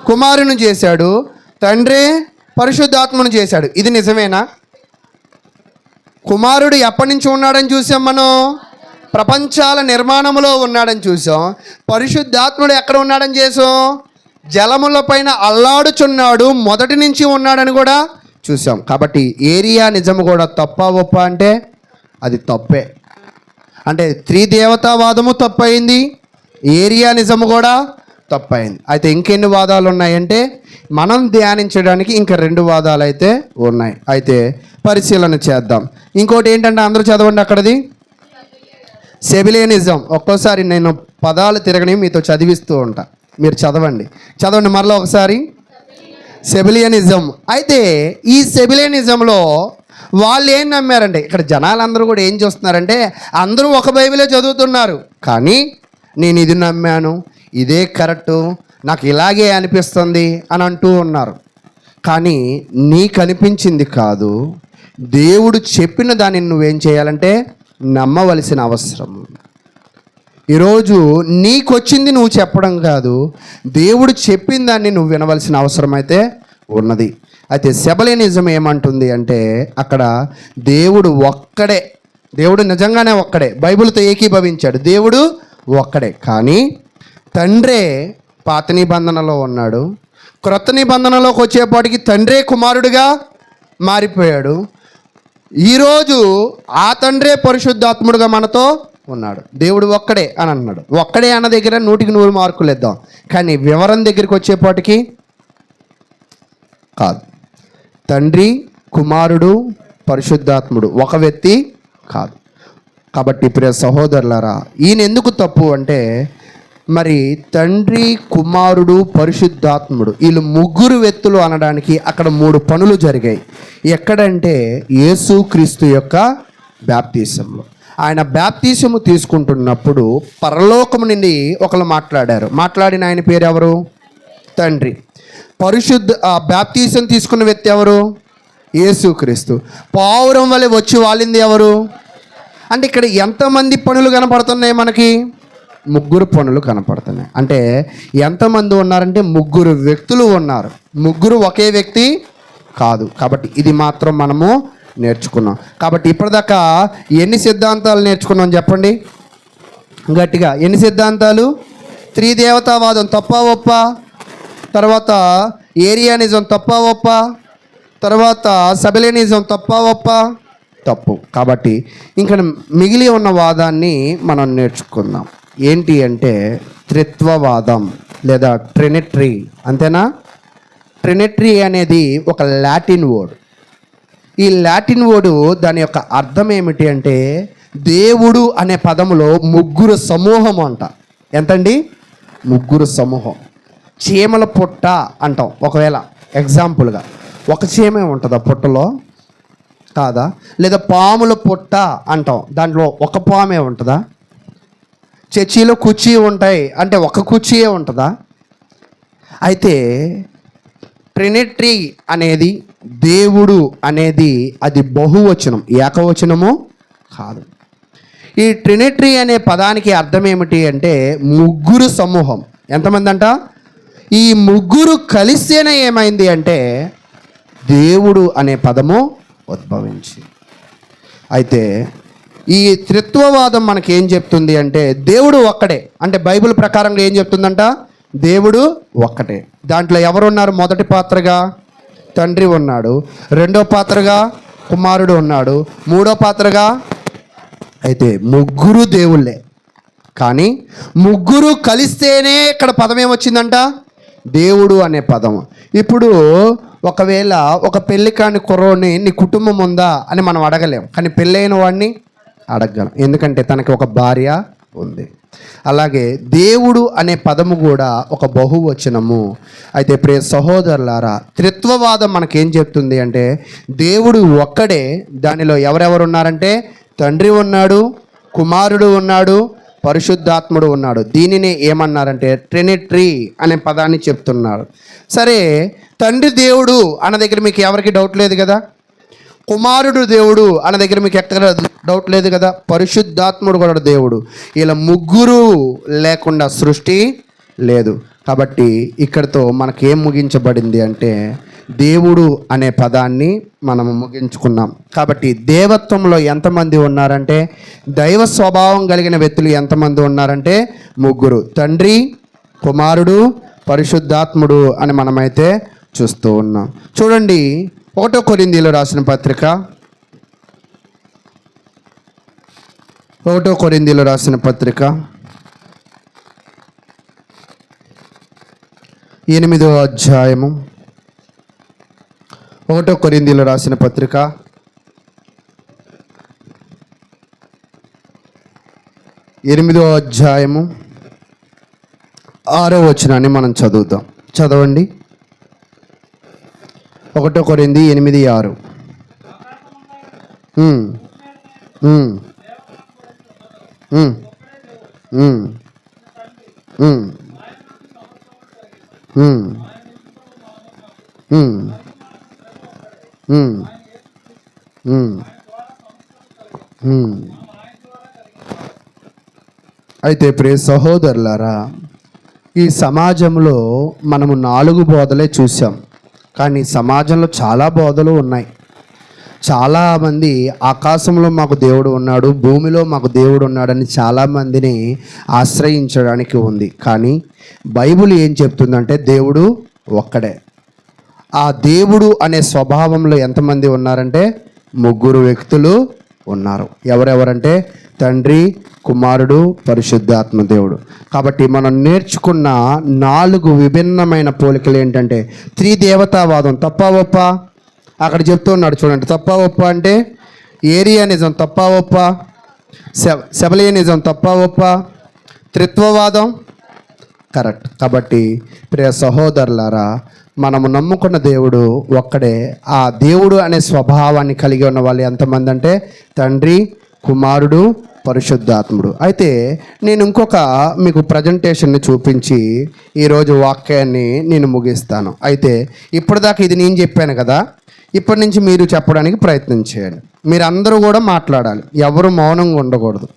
కుమారుని చేశాడు, తండ్రే పరిశుద్ధాత్మను చేశాడు. ఇది నిజమేనా? కుమారుడు ఎప్పటి నుంచి ఉన్నాడని చూసాం మనం? ప్రపంచాల నిర్మాణంలో ఉన్నాడని చూసాం. పరిశుద్ధాత్ముడు ఎక్కడ ఉన్నాడని చేసాం? జలముల పైన అల్లాడుచున్నాడు, మొదటి నుంచి ఉన్నాడని కూడా చూసాం. కాబట్టి ఏరియా నిజము కూడా తప్ప ఒప్ప అంటే అది తప్పే. అంటే త్రిదేవతావాదము తప్పయింది, ఏరియా నిజము కూడా తప్పయింది. అయితే ఇంకెన్ని వాదాలు ఉన్నాయంటే మనం ధ్యానించడానికి ఇంకా 2 వాదాలు అయితే ఉన్నాయి. అయితే పరిశీలన చేద్దాం. ఇంకోటి ఏంటంటే అందరూ చదవండి అక్కడది. సెబిలియనిజం. ఒక్కోసారి నేను పదాలు తిరగని మీతో చదివిస్తూ ఉంటా, మీరు చదవండి మరలా ఒకసారి. సెబిలియనిజం. అయితే ఈ సెబిలియనిజంలో వాళ్ళు ఏం నమ్మారంటే, ఇక్కడ జనాలందరూ కూడా ఏం చూస్తున్నారంటే అందరూ ఒక బైబిలే చదువుతున్నారు, కానీ నేను ఇది నమ్మాను, ఇదే కరెక్టు, నాకు ఇలాగే అనిపిస్తుంది అని అంటూ ఉన్నారు. కానీ నీకు అనిపించింది కాదు, దేవుడు చెప్పిన దానిని నువ్వేం చేయాలంటే నమ్మవలసిన అవసరం. ఈరోజు నీకొచ్చింది నువ్వు చెప్పడం కాదు, దేవుడు చెప్పిన దాన్ని నువ్వు వినవలసిన అవసరం అయితే ఉన్నది. అయితే సెబలినిజం ఏమంటుంది అంటే అక్కడ దేవుడు ఒక్కడే, దేవుడు నిజంగానే ఒక్కడే, బైబిల్తో ఏకీభవించాడు, దేవుడు ఒక్కడే. కానీ తండ్రే పాత నిబంధనలో ఉన్నాడు, క్రొత్త నిబంధనలోకి వచ్చేపాటికి తండ్రే కుమారుడిగా మారిపోయాడు. ఈరోజు ఆ తండ్రే పరిశుద్ధాత్ముడుగా మనతో ఉన్నాడు. దేవుడు ఒక్కడే అని అన్నాడు. ఒక్కడే అన్న దగ్గర 100కి 100 మార్కులు ఇద్దాం. కానీ వివరం దగ్గరికి వచ్చేపాటికి కాదు. తండ్రి, కుమారుడు, పరిశుద్ధాత్ముడు ఒక వ్యక్తి కాదు. కాబట్టి ప్రియ సహోదరులారా, ఈయన ఎందుకు తప్పు అంటే మరి తండ్రి, కుమారుడు, పరిశుద్ధాత్ముడు వీళ్ళు 3 వ్యక్తులు అనడానికి అక్కడ 3 పనులు జరిగాయి. ఎక్కడంటే యేసుక్రీస్తు యొక్క బ్యాప్తిసంలో. ఆయన బ్యాప్తిసము తీసుకుంటున్నప్పుడు పరలోకము నుండి ఒకరు మాట్లాడారు. మాట్లాడిన ఆయన పేరు ఎవరు? తండ్రి. బాప్తీసం తీసుకున్న వ్యక్తి ఎవరు? యేసుక్రీస్తు. పావురం వలె వచ్చి వాలింది ఎవరు? అంటే ఇక్కడ ఎంతమంది పనులు కనపడుతున్నాయి మనకి? ముగ్గురు పనులు కనపడుతున్నాయి. అంటే ఎంతమంది ఉన్నారంటే ముగ్గురు వ్యక్తులు ఉన్నారు. ముగ్గురు ఒకే వ్యక్తి కాదు. కాబట్టి ఇది మాత్రం మనము నేర్చుకున్నాం. కాబట్టి ఇప్పటిదాకా ఎన్ని సిద్ధాంతాలు నేర్చుకున్నాం చెప్పండి గట్టిగా? ఎన్ని సిద్ధాంతాలు? త్రిదేవతావాదం తప్ప ఒప్ప, తర్వాత ఏరియానిజం తప్ప ఒప్ప, తర్వాత సబెలినిజం తప్ప ఒప్ప, తప్పు. కాబట్టి ఇంకా మిగిలి ఉన్న వాదాన్ని మనం నేర్చుకుందాం. ఏంటి అంటే త్రిత్వవాదం లేదా ట్రినిటరీ. అంతేనా? ట్రినిటరీ అనేది ఒక లాటిన్ వర్డ్. ఈ లాటిన్ వర్డ్ దాని యొక్క అర్థం ఏమిటి అంటే దేవుడు అనే పదములో ముగ్గురు సమూహం అంట. ఎంతండి? ముగ్గురు సమూహం. చీమల పుట్ట అంటాం. ఒకవేళ ఎగ్జాంపుల్గా ఒక చీమే ఉంటుందా పుట్టలో? కాదా? లేదా పాముల పుట్ట అంటాం. దాంట్లో ఒక పామే ఉంటుందా? చర్చిలో కుర్చీ ఉంటాయి అంటే ఒక కుర్చీయే ఉంటుందా? అయితే ట్రినిటరీ అనేది, దేవుడు అనేది అది బహువచనం, ఏకవచనము కాదు. ఈ ట్రినిటరీ అనే పదానికి అర్థం ఏమిటి అంటే ముగ్గురు సమూహం. ఎంతమంది అంట? ఈ ముగ్గురు కలిస్తేనే ఏమైంది అంటే దేవుడు అనే పదము ఉద్భవించి. అయితే ఈ త్రిత్వవాదం మనకేం చెప్తుంది అంటే దేవుడు ఒక్కడే. అంటే బైబిల్ ప్రకారంగా ఏం చెప్తుందంట? దేవుడు ఒక్కటే. దాంట్లో ఎవరున్నారు? మొదటి పాత్రగా తండ్రి ఉన్నాడు, రెండో పాత్రగా కుమారుడు ఉన్నాడు, మూడో పాత్రగా. అయితే ముగ్గురు దేవుళ్ళే, కానీ ముగ్గురు కలిస్తేనే ఇక్కడ పదం ఏమొచ్చిందంట? దేవుడు అనే పదం. ఇప్పుడు ఒకవేళ ఒక పెళ్లి కాని కుర్రోని నీ కుటుంబం ఉందా అని మనం అడగలేం, కానీ పెళ్ళైన వాడిని అడగలం. ఎందుకంటే తనకి ఒక భార్య ఉంది. అలాగే దేవుడు అనే పదము కూడా ఒక బహువచనము. అయితే ప్రియ సహోదరులారా, త్రిత్వవాదం మనకేం చెప్తుంది అంటే దేవుడు ఒక్కడే. దానిలో ఎవరెవరు ఉన్నారంటే తండ్రి ఉన్నాడు, కుమారుడు ఉన్నాడు, పరిశుద్ధాత్ముడు ఉన్నాడు. దీనిని ఏమన్నారంటే ట్రినిటరీ అనే పదాన్ని చెప్తున్నారు. సరే, తండ్రి దేవుడు అన్న దగ్గర మీకు ఎవరికి డౌట్ లేదు కదా? కుమారుడు దేవుడు అన్న దగ్గర మీకు ఎక్కడ డౌట్ లేదు కదా? పరిశుద్ధాత్ముడు కూడా దేవుడు. ఇలా ముగ్గురు లేకుండా సృష్టి లేదు. కాబట్టి ఇక్కడితో మనకేం ముగించబడింది అంటే దేవుడు అనే పదాన్ని మనము ముగించుకున్నాం. కాబట్టి దేవత్వంలో ఎంతమంది ఉన్నారంటే, దైవ స్వభావం కలిగిన వ్యక్తులు ఎంతమంది ఉన్నారంటే ముగ్గురు: తండ్రి, కుమారుడు, పరిశుద్ధాత్ముడు అని మనమైతే చూస్తూ ఉన్నాం. చూడండి, 1 కొరింథీయులు రాసిన పత్రిక, 1 కొరింథీయులు రాసిన పత్రిక 8వ అధ్యాయము. 1 కొరింథీయులు రాసిన పత్రిక 8వ అధ్యాయము 6వ వచనాన్ని మనం చదువుతాం. చదవండి. 1 కొరింథీ 8:6. అయితే ప్రియ సహోదరులారా, ఈ సమాజంలో మనము 4 బోధలే చూసాం, కానీ సమాజంలో చాలా బోధలు ఉన్నాయి. చాలామంది ఆకాశంలో మాకు దేవుడు ఉన్నాడు, భూమిలో మాకు దేవుడు ఉన్నాడని చాలామందిని ఆశ్రయించడానికి ఉంది. కానీ బైబిల్ ఏం చెప్తుందంటే దేవుడు ఒక్కడే. ఆ దేవుడు అనే స్వభావంలో ఎంతమంది ఉన్నారంటే ముగ్గురు వ్యక్తులు ఉన్నారు. ఎవరెవరంటే తండ్రి, కుమారుడు, పరిశుద్ధాత్మ దేవుడు. కాబట్టి మనం నేర్చుకున్న 4 విభిన్నమైన పోలికలు ఏంటంటే త్రిదేవతావాదం తప్ప ఒప్ప. అక్కడ చెప్తూ ఉన్నాడు చూడండి, తప్ప ఒప్ప అంటే ఏరియానిజం తప్ప ఒప్ప, సెబలియనిజం తప్ప ఒప్ప, త్రిత్వవాదం కరెక్ట్. కాబట్టి ప్రియ సహోదరులారా, మనము నమ్ముకున్న దేవుడు ఒక్కడే. ఆ దేవుడు అనే స్వభావాన్ని కలిగి ఉన్న వాళ్ళు ఎంతమంది అంటే తండ్రి, కుమారుడు, పరిశుద్ధాత్ముడు. అయితే నేను ఇంకొక మీకు ప్రజెంటేషన్ని చూపించి ఈరోజు వాక్యాన్ని నేను ముగిస్తాను. అయితే ఇప్పటిదాకా ఇది నేను చెప్పాను కదా, ఇప్పటి నుంచి మీరు చెప్పడానికి ప్రయత్నం చేయండి. మీరు అందరూ కూడా మాట్లాడాలి, ఎవరు మౌనంగా ఉండకూడదు.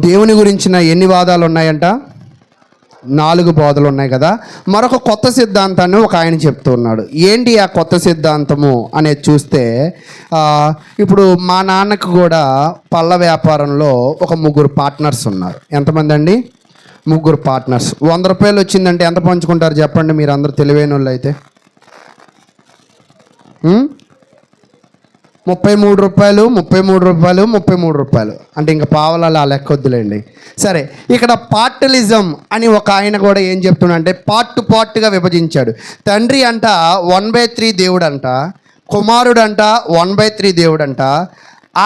దేవుని గురించిన ఎన్ని వాదాలు ఉన్నాయంట? 4 బోధలు ఉన్నాయి కదా. మరొక కొత్త సిద్ధాంతాన్ని ఒక ఆయన చెప్తూ ఉన్నాడు. ఏంటి ఆ కొత్త సిద్ధాంతము అనేది చూస్తే, ఇప్పుడు మా నాన్నకు కూడా పళ్ళ వ్యాపారంలో ఒక 3 పార్ట్నర్స్ ఉన్నారు. ఎంతమంది అండి? 3 పార్ట్నర్స్. 100 రూపాయలు వచ్చిందంటే ఎంత పంచుకుంటారు చెప్పండి, మీరు అందరూ తెలివైన వాళ్ళు అయితే? 33 రూపాయలు, 33 రూపాయలు, 33 రూపాయలు. అంటే ఇంకా పావలాలు ఆ లెక్క వద్దులేండి. సరే, ఇక్కడ పార్టలిజం అని ఒక ఆయన కూడా ఏం చెప్తున్నాడంటే, పార్ట్గా విభజించాడు. తండ్రి అంట 1/3 దేవుడు అంట, కుమారుడు అంట 1/3 దేవుడు అంట,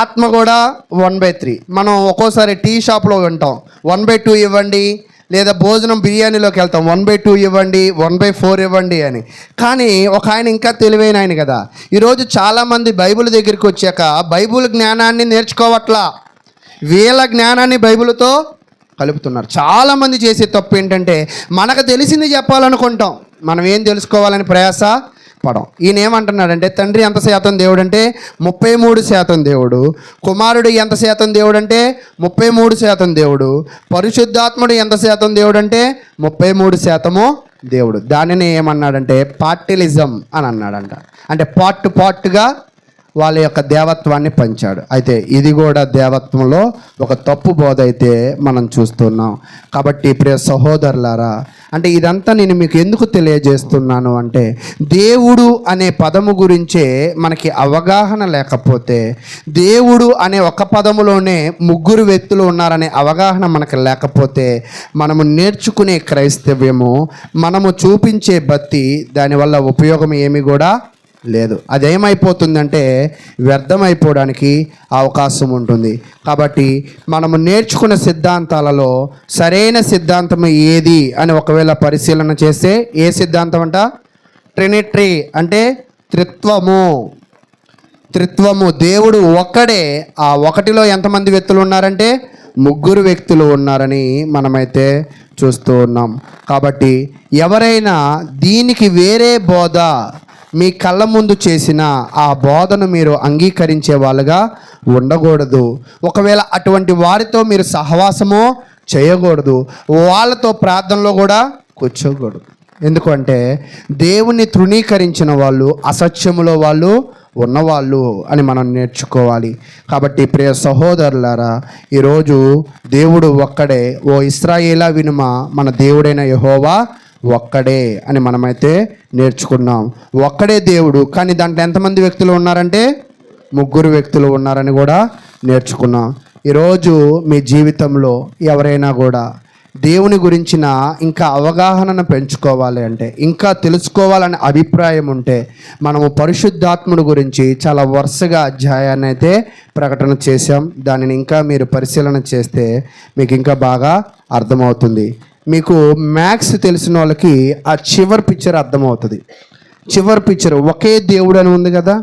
ఆత్మ కూడా 1/3. మనం ఒక్కోసారి టీ షాప్లో వింటాం 1/2 ఇవ్వండి, లేదా భోజనం బిర్యానీలోకి వెళ్తాం 1/2 ఇవ్వండి, 1/4 ఇవ్వండి అని. కానీ ఒక ఆయన ఇంకా తెలివైన ఆయన కదా. ఈరోజు చాలామంది బైబిల్ దగ్గరికి వచ్చాక బైబిల్ జ్ఞానాన్ని నేర్చుకోవట్లా, వీళ్ళ జ్ఞానాన్ని బైబిల్తో కలుపుతున్నారు. చాలామంది చేసే తప్పు ఏంటంటే, మనకు తెలిసింది చెప్పాలనుకుంటాం, మనం ఏం తెలుసుకోవాలని ప్రయాస పడం. ఈయన ఏమంటున్నాడంటే, తండ్రి ఎంత శాతం దేవుడు అంటే 33% దేవుడు, కుమారుడు ఎంత శాతం దేవుడు అంటే 33% దేవుడు, పరిశుద్ధాత్ముడు ఎంత శాతం దేవుడు అంటే 33% దేవుడు. దానిని ఏమన్నాడంటే పార్టిలిజం అని అన్నాడంట. అంటే పార్ట్గా వాళ్ళ యొక్క దేవత్వాన్ని పంచాడు. అయితే ఇది కూడా దేవత్వంలో ఒక తప్పు బోధ అయితే మనం చూస్తున్నాం. కాబట్టి ప్రియ సహోదరులారా, అంటే ఇదంతా నేను మీకు ఎందుకు తెలియజేస్తున్నాను అంటే, దేవుడు అనే పదము గురించే మనకి అవగాహన లేకపోతే, దేవుడు అనే ఒక పదములోనే 3 వ్యక్తులు ఉన్నారనే అవగాహన మనకు లేకపోతే, మనము నేర్చుకునే క్రైస్తవ్యము, మనము చూపించే భక్తి, దానివల్ల ఉపయోగం ఏమి కూడా లేదు. అదేమైపోతుందంటే వ్యర్థమైపోవడానికి అవకాశం ఉంటుంది. కాబట్టి మనము నేర్చుకున్న సిద్ధాంతాలలో సరైన సిద్ధాంతం ఏది అని ఒకవేళ పరిశీలన చేస్తే, ఏ సిద్ధాంతం అంట? ట్రినిటీ, అంటే త్రిత్వము. దేవుడు ఒక్కడే. ఆ ఒకటిలో ఎంతమంది వ్యక్తులు ఉన్నారంటే 3 వ్యక్తులు ఉన్నారని మనమైతే చూస్తూ ఉన్నాం. కాబట్టి ఎవరైనా దీనికి వేరే బోధ మీ కళ్ళ ముందు చేసిన ఆ బోధను మీరు అంగీకరించే వాళ్ళుగా ఉండకూడదు. ఒకవేళ అటువంటి వారితో మీరు సహవాసము చేయకూడదు, వాళ్ళతో ప్రార్థనలో కూడా కూర్చోకూడదు. ఎందుకంటే దేవుని తృణీకరించిన వాళ్ళు, అసత్యములో వాళ్ళు ఉన్నవాళ్ళు అని మనం నేర్చుకోవాలి. కాబట్టి ప్రియ సహోదరులారా, ఈరోజు దేవుడు ఒక్కడే. ఓ ఇశ్రాయేలా వినుమ, మన దేవుడైన యెహోవా ఒక్కడే అని మనమైతే నేర్చుకున్నాం. ఒక్కడే దేవుడు, కానీ దాంట్లో ఎంతమంది వ్యక్తులు ఉన్నారంటే 3 వ్యక్తులు ఉన్నారని కూడా నేర్చుకున్నాం. ఈరోజు మీ జీవితంలో ఎవరైనా కూడా దేవుని గురించిన ఇంకా అవగాహనను పెంచుకోవాలి అంటే, ఇంకా తెలుసుకోవాలనే అభిప్రాయం ఉంటే, మనము పరిశుద్ధాత్ముడి గురించి చాలా వరుసగా అధ్యాయాన్ని అయితే ప్రకటన చేశాం. దానిని ఇంకా మీరు పరిశీలన చేస్తే మీకు ఇంకా బాగా అర్థమవుతుంది. మీకు మ్యాథ్స్ తెలిసిన వాళ్ళకి ఆ చివరి పిక్చర్ అర్థమవుతుంది. చివరి పిక్చర్ ఒకే దేవుడు అని ఉంది కదా.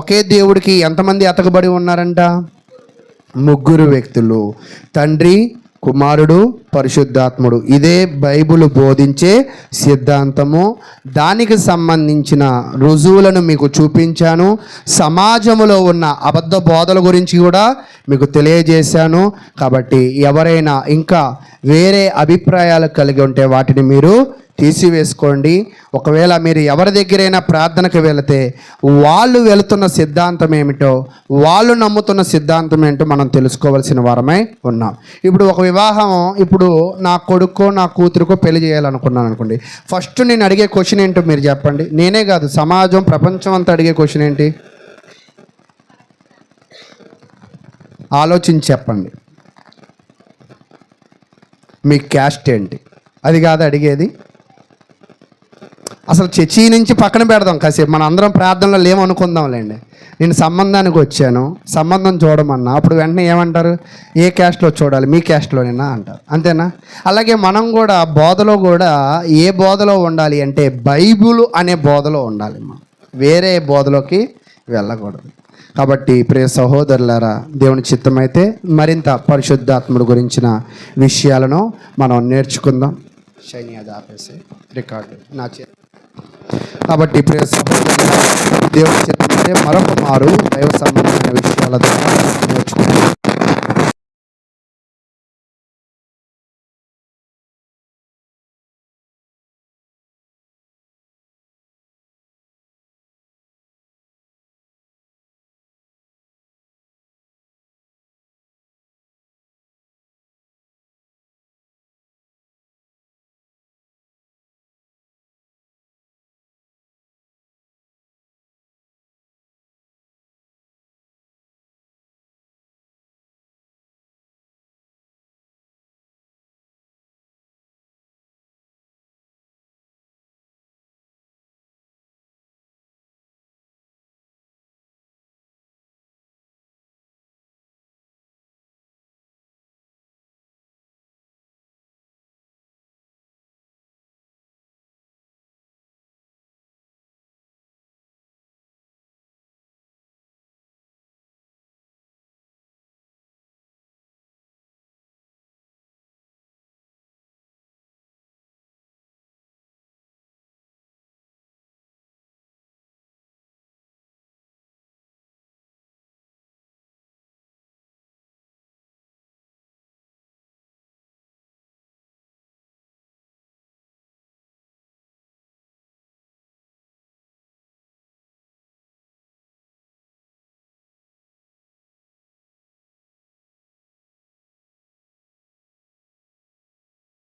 ఒకే దేవుడికి ఎంతమంది అతకబడి ఉన్నారంట? 3 వ్యక్తులు, తండ్రి, కుమారుడు, పరిశుద్ధాత్ముడు. ఇదే బైబిల్ బోధించే సిద్ధాంతము. దానికి సంబంధించిన రుజువులను మీకు చూపించాను. సమాజంలో ఉన్న అబద్ధ బోధల గురించి కూడా మీకు తెలియజేశాను. కాబట్టి ఎవరైనా ఇంకా వేరే అభిప్రాయాలు కలిగి ఉంటే వాటిని మీరు తీసివేసుకోండి. ఒకవేళ మీరు ఎవరి దగ్గరైనా ప్రార్థనకు వెళితే వాళ్ళు వెళుతున్న సిద్ధాంతం ఏమిటో, వాళ్ళు నమ్ముతున్న సిద్ధాంతం ఏంటో మనం తెలుసుకోవాల్సిన వారమై ఉన్నాం. ఇప్పుడు ఒక వివాహం, ఇప్పుడు నా కొడుకో నా కూతురుకో పెళ్లి చేయాలనుకున్నాను అనుకోండి. ఫస్ట్ నేను అడిగే క్వశ్చన్ ఏంటో మీరు చెప్పండి. నేనే కాదు, సమాజం, ప్రపంచం అంతా అడిగే క్వశ్చన్ ఏంటి? ఆలోచించి చెప్పండి. మీ క్యాస్ట్ ఏంటి? అది కాదు అడిగేది. అసలు చర్చి నుంచి పక్కన పెడదాం కాసేపు, మన అందరం ప్రార్థనలో లేమనుకుందాంలేండి. నేను సంబంధానికి వచ్చాను, సంబంధం చూడమన్నా, అప్పుడు వెంటనే ఏమంటారు, ఏ క్యాస్ట్లో చూడాలి, మీ క్యాస్ట్లోనేనా అంటారు, అంతేనా? అలాగే మనం కూడా బోధలో కూడా ఏ బోధలో ఉండాలి అంటే బైబిల్ అనే బోధలో ఉండాలి, మనం వేరే బోధలోకి వెళ్ళకూడదు. కాబట్టి ప్రియ సహోదరులారా, దేవుని చిత్తమైతే మరింత పరిశుద్ధాత్ముడు గురించిన విషయాలను మనం నేర్చుకుందాం. శని అది ఆపేసి రికార్డు నా కాబట్టి ప్రియ సహోదరులారా, దేవుని చిత్తమైతే మరొక మారు దైవ సంబంధమైన విషయాల ద్వారా నేర్చుకుందాం.